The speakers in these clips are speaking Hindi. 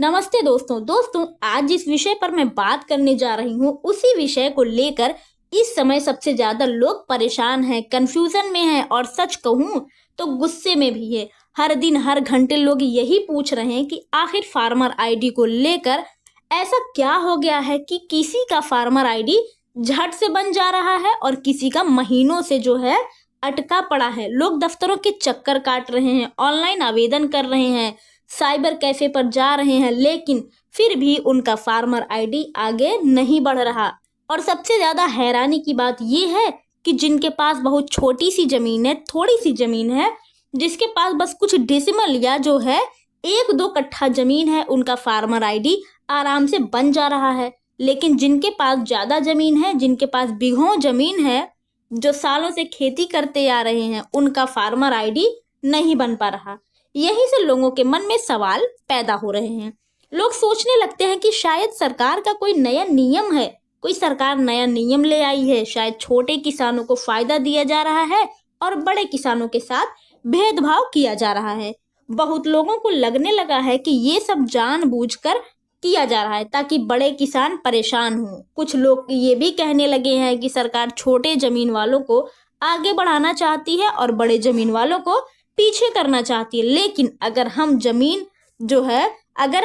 नमस्ते दोस्तों आज जिस विषय पर मैं बात करने जा रही हूँ उसी विषय को लेकर इस समय सबसे ज्यादा लोग परेशान हैं, कंफ्यूजन में हैं और सच कहूँ तो गुस्से में भी है। हर दिन हर घंटे लोग यही पूछ रहे हैं कि आखिर फार्मर आईडी को लेकर ऐसा क्या हो गया है कि किसी का फार्मर आईडी झट से बन जा रहा है और किसी का महीनों से जो है अटका पड़ा है। लोग दफ्तरों के चक्कर काट रहे हैं, ऑनलाइन आवेदन कर रहे हैं, साइबर कैफे पर जा रहे हैं, लेकिन फिर भी उनका फार्मर आईडी आगे नहीं बढ़ रहा। और सबसे ज्यादा हैरानी की बात यह है कि जिनके पास बहुत छोटी सी जमीन है, थोड़ी सी जमीन है, जिसके पास बस कुछ डेसिमल या जो है 1-2 कट्ठा जमीन है, उनका फार्मर आईडी आराम से बन जा रहा है। लेकिन जिनके पास ज्यादा जमीन है, जिनके पास बीघों जमीन है, जो सालों से खेती करते आ रहे हैं, उनका फार्मर आईडी नहीं बन पा रहा। यहीं से लोगों के मन में सवाल पैदा हो रहे हैं। लोग सोचने लगते हैं कि शायद सरकार का कोई नया नियम है, कोई सरकार नया नियम ले आई है, शायद छोटे किसानों को फायदा दिया जा रहा है और बड़े किसानों के साथ भेदभाव किया जा रहा है। बहुत लोगों को लगने लगा है कि ये सब जानबूझकर किया जा रहा है ताकि बड़े किसान परेशान हों। कुछ लोग ये भी कहने लगे हैं कि सरकार छोटे जमीन वालों को आगे बढ़ाना चाहती है और बड़े जमीन वालों को पीछे करना चाहती है। लेकिन अगर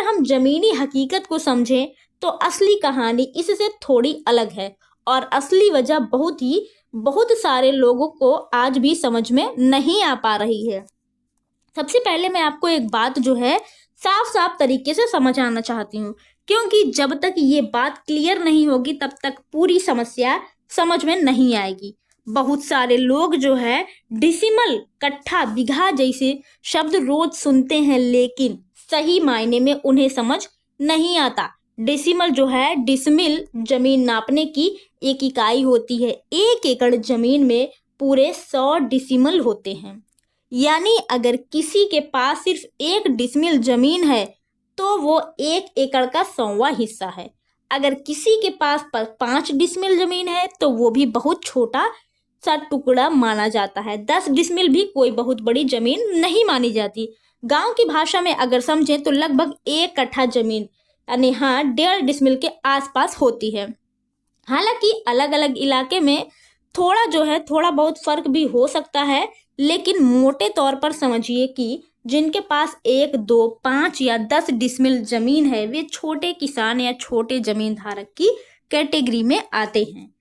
हम जमीनी हकीकत को समझें तो असली कहानी इससे थोड़ी अलग है और असली वजह बहुत सारे लोगों को आज भी समझ में नहीं आ पा रही है। सबसे पहले मैं आपको एक बात जो है साफ साफ तरीके से समझाना चाहती हूँ, क्योंकि जब तक ये बात क्लियर नहीं होगी तब तक पूरी समस्या समझ में नहीं आएगी। बहुत सारे लोग जो है डिसिमल, कट्ठा, बीघा जैसे शब्द रोज सुनते हैं, लेकिन सही मायने में उन्हें समझ नहीं आता। डेसिमल जो है, डिसमिल जमीन नापने की एक इकाई होती है। 1 एकड़ जमीन में पूरे 100 डिसिमल होते हैं। यानी अगर किसी के पास सिर्फ 1 डिसमिल जमीन है तो वो 1 एकड़ का 100वां हिस्सा है। अगर किसी के पास 5 डिसमिल जमीन है तो वो भी बहुत छोटा सा टुकड़ा माना जाता है। 10 डिसमिल भी कोई बहुत बड़ी जमीन नहीं मानी जाती। गांव की भाषा में अगर समझें तो लगभग 1 कट्ठा जमीन यानी 1.5 डिसमिल के आसपास होती है। हालांकि अलग अलग इलाके में थोड़ा बहुत फर्क भी हो सकता है, लेकिन मोटे तौर पर समझिए कि जिनके पास 1, 2, 5 या 10 डिसमिल जमीन है वे छोटे किसान या छोटे जमीन धारक की कैटेगरी में आते हैं।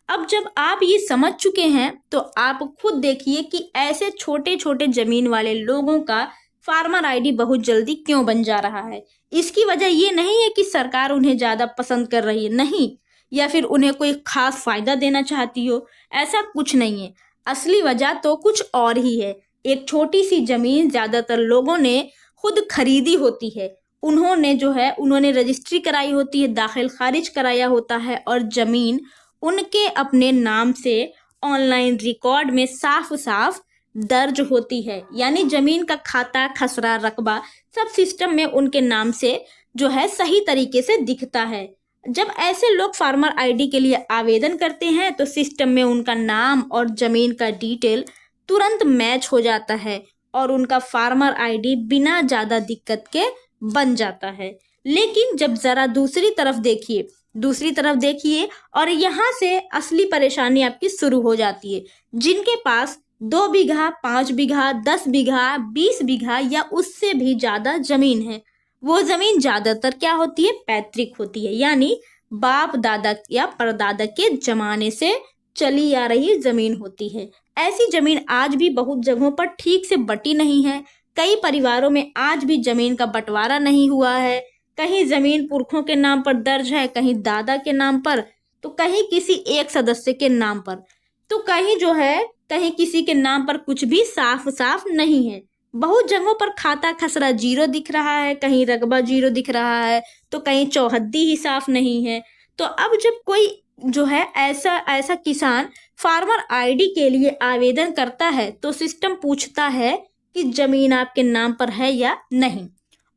अब जब आप ये समझ चुके हैं तो आप खुद देखिए कि ऐसे छोटे छोटे जमीन वाले लोगों का फार्मर आईडी बहुत जल्दी क्यों बन जा रहा है। इसकी वजह ये नहीं है कि सरकार उन्हें ज्यादा पसंद कर रही है, नहीं, या फिर उन्हें कोई खास फायदा देना चाहती हो, ऐसा कुछ नहीं है। असली वजह तो कुछ और ही है। एक छोटी सी जमीन ज्यादातर लोगों ने खुद खरीदी होती है। उन्होंने रजिस्ट्री कराई होती है, दाखिल खारिज कराया होता है और जमीन उनके अपने नाम से ऑनलाइन रिकॉर्ड में साफ साफ दर्ज होती है। यानी जमीन का खाता, खसरा, रकबा सब सिस्टम में उनके नाम से जो है सही तरीके से दिखता है। जब ऐसे लोग फार्मर आईडी के लिए आवेदन करते हैं तो सिस्टम में उनका नाम और जमीन का डिटेल तुरंत मैच हो जाता है और उनका फार्मर आईडी बिना ज्यादा दिक्कत के बन जाता है। लेकिन जब जरा दूसरी तरफ देखिए और यहाँ से असली परेशानी आपकी शुरू हो जाती है। जिनके पास 2 बीघा, 5 बीघा, 10 बीघा, 20 बीघा या उससे भी ज्यादा जमीन है, वो जमीन ज्यादातर क्या होती है, पैतृक होती है। यानी बाप दादा या परदादा के जमाने से चली आ रही जमीन होती है। ऐसी जमीन आज भी बहुत जगहों पर ठीक से बटी नहीं है। कई परिवारों में आज भी जमीन का बंटवारा नहीं हुआ है। कहीं जमीन पुरखों के नाम पर दर्ज है, कहीं दादा के नाम पर, तो कहीं किसी एक सदस्य के नाम पर, तो कहीं किसी के नाम पर कुछ भी साफ साफ नहीं है। बहुत जगहों पर खाता खसरा 0 दिख रहा है, कहीं रकबा 0 दिख रहा है, तो कहीं चौहद्दी ही साफ नहीं है। तो अब जब कोई जो है ऐसा किसान फार्मर आईडी के लिए आवेदन करता है तो सिस्टम पूछता है कि जमीन आपके नाम पर है या नहीं।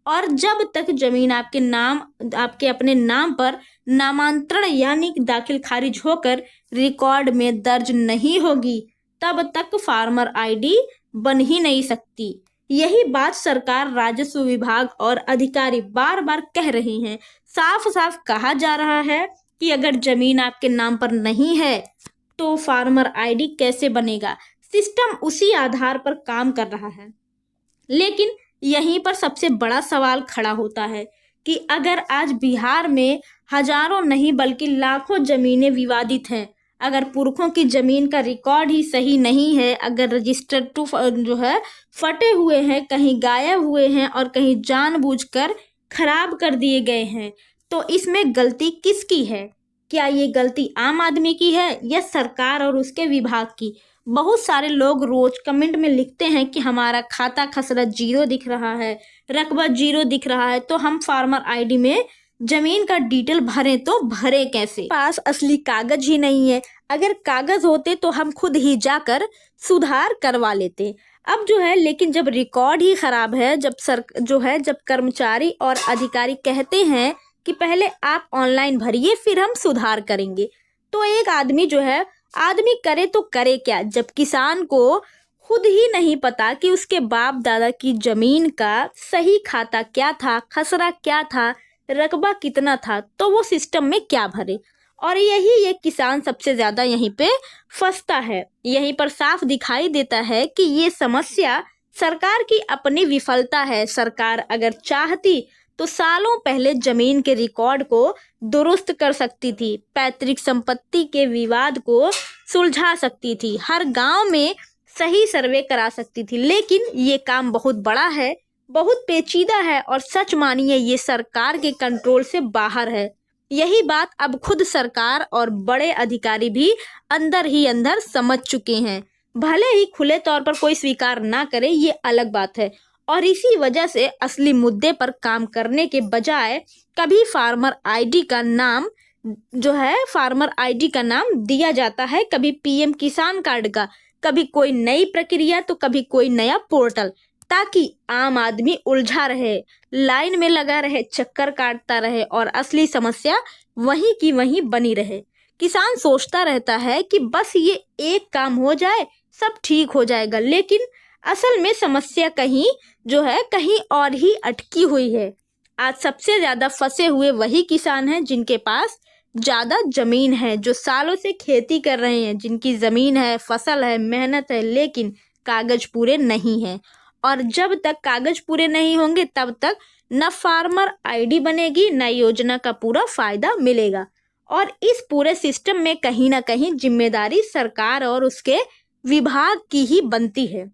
और जब तक जमीन आपके अपने नाम पर नामांतरण यानी दाखिल खारिज होकर रिकॉर्ड में दर्ज नहीं होगी, तब तक फार्मर आईडी बन ही नहीं सकती। यही बात सरकार, राजस्व विभाग और अधिकारी बार बार कह रहे हैं। साफ साफ कहा जा रहा है कि अगर जमीन आपके नाम पर नहीं है तो फार्मर आईडी कैसे बनेगा। सिस्टम उसी आधार पर काम कर रहा है। लेकिन यहीं पर सबसे बड़ा सवाल खड़ा होता है कि अगर आज बिहार में हजारों नहीं बल्कि लाखों जमीनें विवादित हैं, अगर पुरखों की जमीन का रिकॉर्ड ही सही नहीं है, अगर रजिस्टर्ड टू जो है फटे हुए हैं, कहीं गायब हुए हैं और कहीं जानबूझकर खराब कर दिए गए हैं, तो इसमें गलती किसकी है? क्या ये गलती आम आदमी की है या सरकार और उसके विभाग की? बहुत सारे लोग रोज कमेंट में लिखते हैं कि हमारा खाता खसरा जीरो दिख रहा है, रकबा जीरो दिख रहा है, तो हम फार्मर आईडी में जमीन का डिटेल भरें तो भरे कैसे? पास असली कागज ही नहीं है। अगर कागज होते तो हम खुद ही जाकर सुधार करवा लेते। अब जो है, लेकिन जब रिकॉर्ड ही खराब है, जब कर्मचारी और अधिकारी कहते हैं कि पहले आप ऑनलाइन भरिए फिर हम सुधार करेंगे, तो एक आदमी करे तो करे क्या, जब किसान को खुद ही नहीं पता कि उसके बाप दादा की जमीन का सही खाता क्या था, खसरा क्या था, रकबा कितना था, तो वो सिस्टम में क्या भरे। और यही ये किसान सबसे ज्यादा यहीं पे फंसता है। यहीं पर साफ दिखाई देता है कि ये समस्या सरकार की अपनी विफलता है। सरकार अगर चाहती तो सालों पहले जमीन के रिकॉर्ड को दुरुस्त कर सकती थी, पैतृक संपत्ति के विवाद को सुलझा सकती थी, हर गांव में सही सर्वे करा सकती थी। लेकिन ये काम बहुत बड़ा है, बहुत पेचीदा है और सच मानिए ये सरकार के कंट्रोल से बाहर है। यही बात अब खुद सरकार और बड़े अधिकारी भी अंदर ही अंदर समझ चुके हैं। भले ही खुले तौर पर कोई स्वीकार ना करे, ये अलग बात है। और इसी वजह से असली मुद्दे पर काम करने के बजाय कभी फार्मर आईडी का नाम दिया जाता है, कभी पीएम किसान कार्ड का, कभी कोई नई प्रक्रिया तो कभी कोई नया पोर्टल, ताकि आम आदमी उलझा रहे, लाइन में लगा रहे, चक्कर काटता रहे और असली समस्या वहीं की वहीं बनी रहे। किसान सोचता रहता है कि बस ये एक काम हो जाए सब ठीक हो जाएगा, लेकिन असल में समस्या कहीं और ही अटकी हुई है। आज सबसे ज्यादा फंसे हुए वही किसान हैं जिनके पास ज्यादा जमीन है, जो सालों से खेती कर रहे हैं, जिनकी जमीन है, फसल है, मेहनत है, लेकिन कागज पूरे नहीं है। और जब तक कागज पूरे नहीं होंगे तब तक न फार्मर आईडी बनेगी, न योजना का पूरा फायदा मिलेगा। और इस पूरे सिस्टम में कहीं ना कहीं जिम्मेदारी सरकार और उसके विभाग की ही बनती है,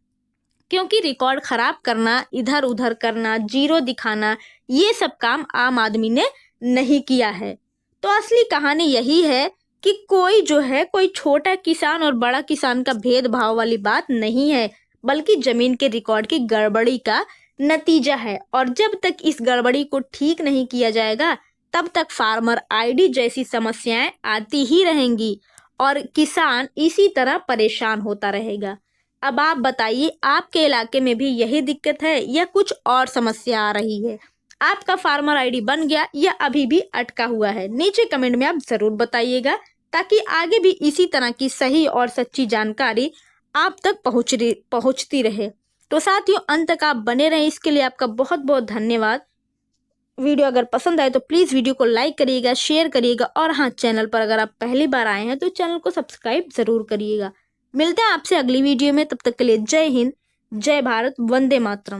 क्योंकि रिकॉर्ड खराब करना, इधर उधर करना, जीरो दिखाना, ये सब काम आम आदमी ने नहीं किया है। तो असली कहानी यही है कि कोई छोटा किसान और बड़ा किसान का भेदभाव वाली बात नहीं है, बल्कि जमीन के रिकॉर्ड की गड़बड़ी का नतीजा है। और जब तक इस गड़बड़ी को ठीक नहीं किया जाएगा तब तक फार्मर आईडी जैसी समस्याएं आती ही रहेंगी और किसान इसी तरह परेशान होता रहेगा। अब आप बताइए, आपके इलाके में भी यही दिक्कत है या कुछ और समस्या आ रही है? आपका फार्मर आईडी बन गया या अभी भी अटका हुआ है? नीचे कमेंट में आप जरूर बताइएगा, ताकि आगे भी इसी तरह की सही और सच्ची जानकारी आप तक पहुंचती रहे। तो साथियों, अंत तक आप बने रहें, इसके लिए आपका बहुत बहुत धन्यवाद। वीडियो अगर पसंद आए तो प्लीज़ वीडियो को लाइक करिएगा, शेयर करिएगा और हाँ, चैनल पर अगर आप पहली बार आए हैं तो चैनल को सब्सक्राइब जरूर करिएगा। मिलते हैं आपसे अगली वीडियो में, तब तक के लिए जय हिंद, जय भारत, वंदे मातरम।